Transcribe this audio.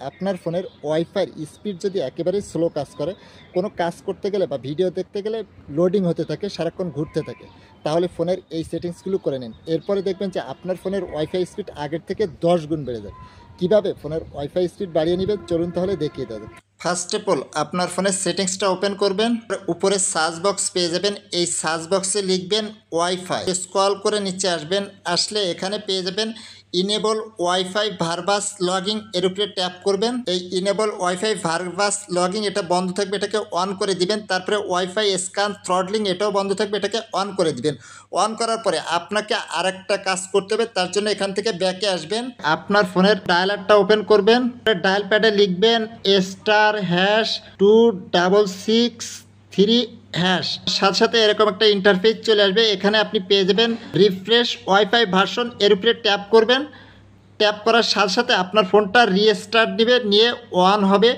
আপনার ফোনের wifi speed যদি একেবারেই স্লো কাজ করে, কোনো কাজ করতে গেলে বা ভিডিও দেখতে গেলে লোডিং হতে থাকে, সারাক্ষণ ঘুরতে থাকে, তাহলে ফোনের এই সেটিংসগুলো করে নিন। এরপরে দেখবেন যে আপনার ফোনের ওয়াইফাই স্পিড আগের থেকে 10 গুণ বেড়ে যায়। কীভাবে ফোনের ওয়াইফাই স্পিড বাড়িয়ে নেবেন চলুন তাহলে দেখিয়ে দেবো। ফার্স্ট অফ অল আপনার ফোনের সেটিংসটা ওপেন করবেন, উপরে সার্চ বক্স পেয়ে যাবেন। এই সার্চ বক্সে লিখবেন ওয়াইফাই, স্ক্রল করে নিচে আসবেন, আসলে এখানে পেয়ে যাবেন ইনেবল ওয়াইফাই ভার্বাস লগইন, এর উপরে ট্যাপ করবেন। এই ইনেবল ওয়াইফাই ভার্বাস লগইন এটা বন্ধ থাকবে, এটাকে অন করে দিবেন। তারপরে ওয়াইফাই স্ক্যান থ্রটলিং এটাও বন্ধ থাকবে, এটাকে অন করে দিবেন। অন করার পরে আপনাকে আরেকটা কাজ করতে হবে, তার জন্য এখান থেকে ব্যাকে আসবেন, আপনার ফোনের ডায়ালারটা ওপেন করবেন, ডায়াল প্যাডে লিখবেন *26663#। সাথে সাথে এরকম একটা ইন্টারফেস চলে আসবে, এখানে আপনি পেয়ে যাবেন রিফ্রেশ ওয়াইফাই ভার্সন, এর উপরে ট্যাপ করবেন। ট্যাপ করার সাথে সাথে আপনার ফোনটা রিস্টার্ট দিবে, নিয়ে অন হবে।